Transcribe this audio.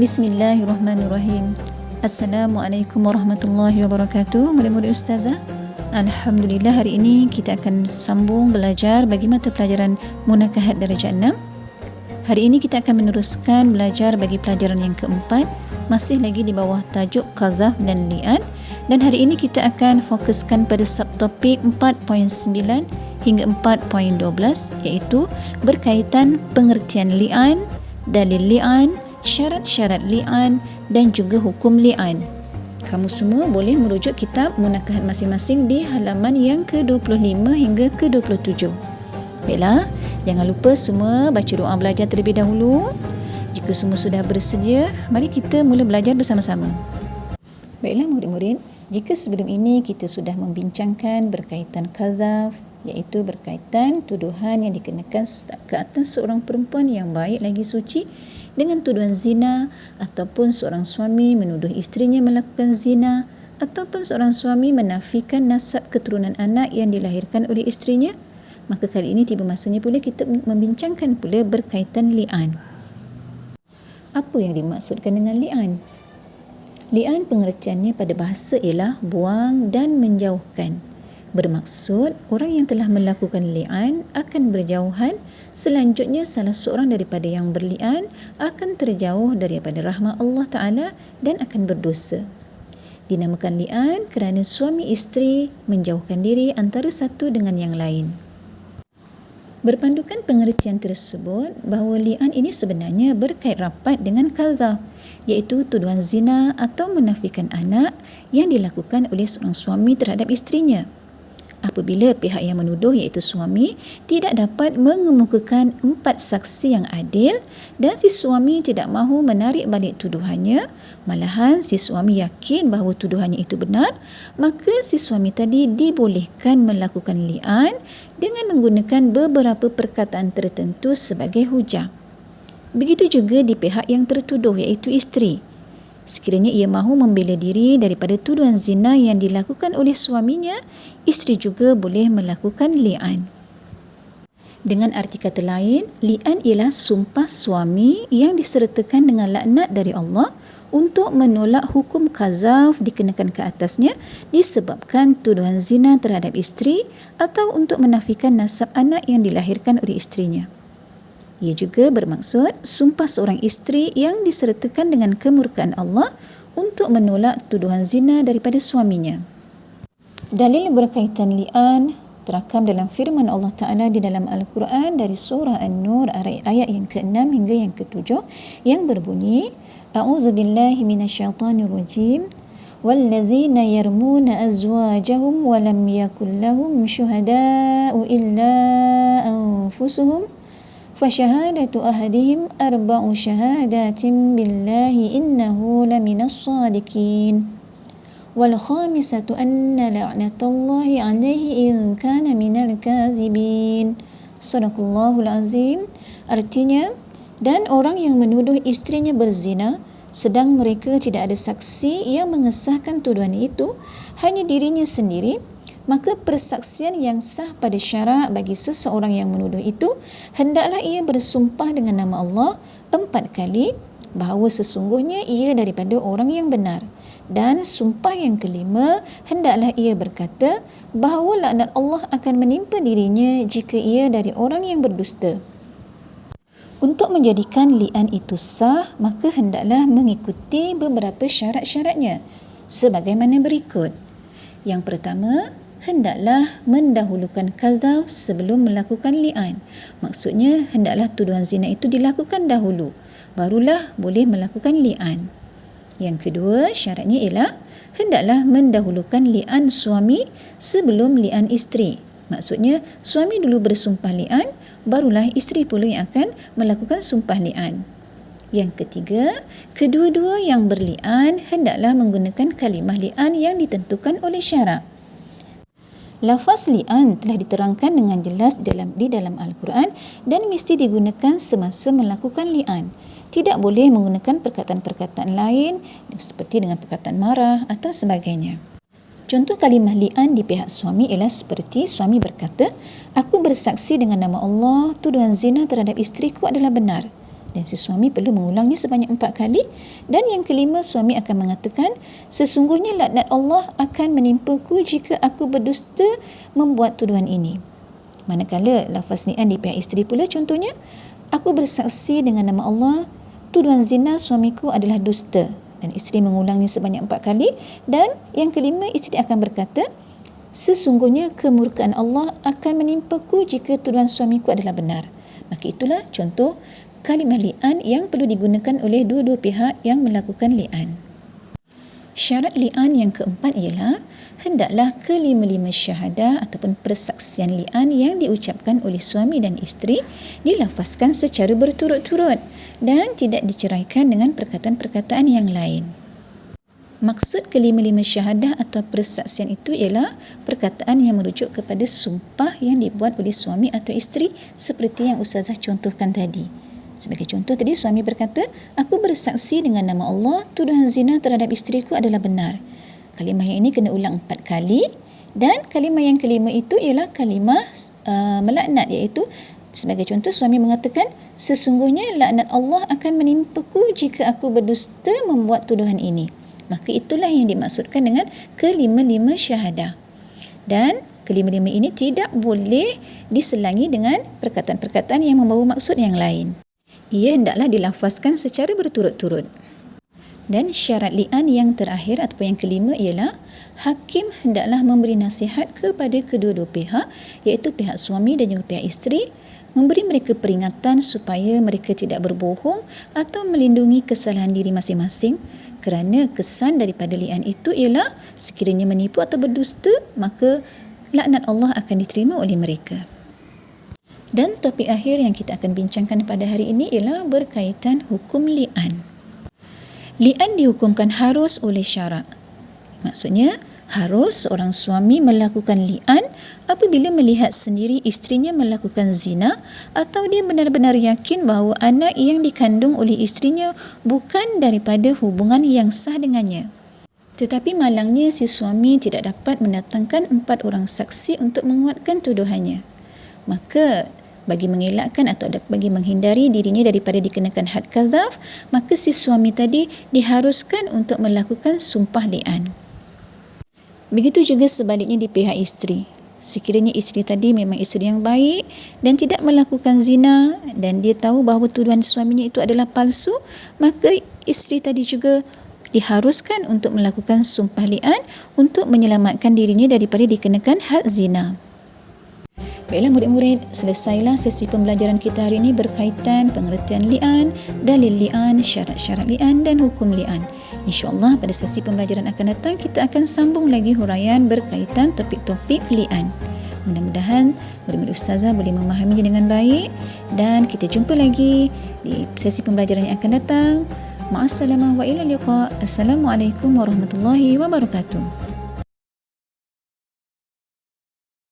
Bismillahirrahmanirrahim. Assalamualaikum warahmatullahi wabarakatuh. Murid-murid Ustazah, Alhamdulillah hari ini kita akan sambung belajar bagi mata pelajaran Munakahat darjah 6. Hari ini kita akan meneruskan belajar bagi pelajaran yang keempat, masih lagi di bawah tajuk qazaf dan li'an, dan hari ini kita akan fokuskan pada subtopik 4.9 hingga 4.12, iaitu berkaitan pengertian li'an, dalil li'an, syarat-syarat li'an dan juga hukum li'an. Kamu semua boleh merujuk kitab Munakahat masing-masing di halaman yang ke-25 hingga ke-27. Baiklah, jangan lupa semua baca doa belajar terlebih dahulu. Jika semua sudah bersedia, mari kita mula belajar bersama-sama. Baiklah murid-murid, jika sebelum ini kita sudah membincangkan berkaitan qazaf, iaitu berkaitan tuduhan yang dikenakan ke atas seorang perempuan yang baik lagi suci dengan tuduhan zina, ataupun seorang suami menuduh isterinya melakukan zina, ataupun seorang suami menafikan nasab keturunan anak yang dilahirkan oleh isterinya, maka kali ini tiba masanya pula kita membincangkan pula berkaitan li'an. Apa yang dimaksudkan dengan li'an? Li'an pengertiannya pada bahasa ialah buang dan menjauhkan. Bermaksud, orang yang telah melakukan li'an akan berjauhan, selanjutnya salah seorang daripada yang berli'an akan terjauh daripada rahmat Allah Ta'ala dan akan berdosa. Dinamakan li'an kerana suami isteri menjauhkan diri antara satu dengan yang lain. Berpandukan pengertian tersebut bahawa li'an ini sebenarnya berkait rapat dengan qazaf, iaitu tuduhan zina atau menafikan anak yang dilakukan oleh seorang suami terhadap isterinya. Apabila pihak yang menuduh iaitu suami tidak dapat mengemukakan 4 saksi yang adil dan si suami tidak mahu menarik balik tuduhannya, malahan si suami yakin bahawa tuduhannya itu benar, maka si suami tadi dibolehkan melakukan li'an dengan menggunakan beberapa perkataan tertentu sebagai hujah. Begitu juga di pihak yang tertuduh iaitu isteri. Sekiranya ia mahu membela diri daripada tuduhan zina yang dilakukan oleh suaminya, isteri juga boleh melakukan li'an. Dengan arti kata lain, li'an ialah sumpah suami yang disertakan dengan laknat dari Allah untuk menolak hukum qazaf dikenakan ke atasnya disebabkan tuduhan zina terhadap isteri atau untuk menafikan nasab anak yang dilahirkan oleh isterinya. Ia juga bermaksud sumpah seorang isteri yang disertakan dengan kemurkaan Allah untuk menolak tuduhan zina daripada suaminya. Dalil berkaitan li'an terakam dalam firman Allah Ta'ala di dalam Al-Quran dari surah An-Nur ayat yang ke-6 hingga yang ke-7 yang berbunyi, A'udzubillahi minasyaitanirrajim, wallazina yarmuna azwajahum walam yakul lahum syuhada'u illa anfusuhum فشهادة أحدهم 4 شهادات بالله إنه لمن الصادقين والخامسة أن لعنة الله عليه إن كان من الكاذبين. صدق الله العظيم. Artinya, dan orang yang menuduh isterinya berzina sedang mereka tidak ada saksi yang mengesahkan tuduhan itu, hanya dirinya sendiri, maka persaksian yang sah pada syarak bagi seseorang yang menuduh itu hendaklah ia bersumpah dengan nama Allah 4 kali bahawa sesungguhnya ia daripada orang yang benar, dan sumpah yang kelima hendaklah ia berkata bahawa laknat Allah akan menimpa dirinya jika ia dari orang yang berdusta. Untuk menjadikan li'an itu sah, maka hendaklah mengikuti beberapa syarat-syaratnya sebagaimana berikut. Yang pertama, hendaklah mendahulukan qazaf sebelum melakukan li'an. Maksudnya, hendaklah tuduhan zina itu dilakukan dahulu, barulah boleh melakukan li'an. Yang kedua, syaratnya ialah hendaklah mendahulukan li'an suami sebelum li'an isteri. Maksudnya, suami dulu bersumpah li'an, barulah isteri pula yang akan melakukan sumpah li'an. Yang ketiga, kedua-dua yang berli'an hendaklah menggunakan kalimah li'an yang ditentukan oleh syarak. Lafaz li'an telah diterangkan dengan jelas di dalam Al-Quran dan mesti digunakan semasa melakukan li'an. Tidak boleh menggunakan perkataan-perkataan lain seperti dengan perkataan marah atau sebagainya. Contoh kalimah li'an di pihak suami ialah seperti suami berkata, "Aku bersaksi dengan nama Allah, tuduhan zina terhadap isteriku adalah benar." dan si suami perlu mengulangnya sebanyak 4 kali. Dan yang kelima, suami akan mengatakan, sesungguhnya laknat Allah akan menimpaku jika aku berdusta membuat tuduhan ini. Manakala lafaz li'an di pihak isteri pula, contohnya, aku bersaksi dengan nama Allah, tuduhan zina suamiku adalah dusta, dan isteri mengulangnya sebanyak 4 kali. Dan yang kelima, isteri akan berkata, sesungguhnya kemurkaan Allah akan menimpaku jika tuduhan suamiku adalah benar. Maka itulah contoh kalimah li'an yang perlu digunakan oleh dua-dua pihak yang melakukan li'an. Syarat li'an yang keempat ialah hendaklah kelima-lima syahadah ataupun persaksian li'an yang diucapkan oleh suami dan isteri dilafazkan secara berturut-turut dan tidak diceraikan dengan perkataan-perkataan yang lain. Maksud kelima-lima syahadah atau persaksian itu ialah perkataan yang merujuk kepada sumpah yang dibuat oleh suami atau isteri seperti yang Ustazah contohkan tadi. Sebagai contoh tadi, suami berkata, aku bersaksi dengan nama Allah, tuduhan zina terhadap isteriku adalah benar. Kalimah yang ini kena ulang 4 kali. Dan kalimah yang kelima itu ialah kalimah melaknat, iaitu sebagai contoh suami mengatakan, sesungguhnya laknat Allah akan menimpaku jika aku berdusta membuat tuduhan ini. Maka itulah yang dimaksudkan dengan kelima-lima syahadah. Dan kelima-lima ini tidak boleh diselangi dengan perkataan-perkataan yang membawa maksud yang lain. Ia hendaklah dilafazkan secara berturut-turut. Dan syarat li'an yang terakhir atau yang kelima ialah hakim hendaklah memberi nasihat kepada kedua-dua pihak, iaitu pihak suami dan juga pihak isteri, memberi mereka peringatan supaya mereka tidak berbohong atau melindungi kesalahan diri masing-masing, kerana kesan daripada li'an itu ialah sekiranya menipu atau berdusta, maka laknat Allah akan diterima oleh mereka. Dan topik akhir yang kita akan bincangkan pada hari ini ialah berkaitan hukum li'an. Li'an dihukumkan harus oleh syarak. Maksudnya, harus seorang suami melakukan li'an apabila melihat sendiri isterinya melakukan zina atau dia benar-benar yakin bahawa anak yang dikandung oleh isterinya bukan daripada hubungan yang sah dengannya. Tetapi malangnya si suami tidak dapat mendatangkan 4 orang saksi untuk menguatkan tuduhannya. Maka bagi mengelakkan atau bagi menghindari dirinya daripada dikenakan had kadzaf, maka si suami tadi diharuskan untuk melakukan sumpah li'an. Begitu juga sebaliknya di pihak isteri. Sekiranya isteri tadi memang isteri yang baik dan tidak melakukan zina dan dia tahu bahawa tuduhan suaminya itu adalah palsu, maka isteri tadi juga diharuskan untuk melakukan sumpah li'an untuk menyelamatkan dirinya daripada dikenakan had zina. Baiklah murid-murid, selesailah sesi pembelajaran kita hari ini berkaitan pengertian li'an, dalil li'an, syarat-syarat li'an dan hukum li'an. InsyaAllah pada sesi pembelajaran akan datang kita akan sambung lagi huraian berkaitan topik-topik li'an. Mudah-mudahan murid-murid Ustazah boleh memahaminya dengan baik dan kita jumpa lagi di sesi pembelajaran yang akan datang. Ma'assalamah wa ila liqa. Assalamualaikum warahmatullahi wabarakatuh.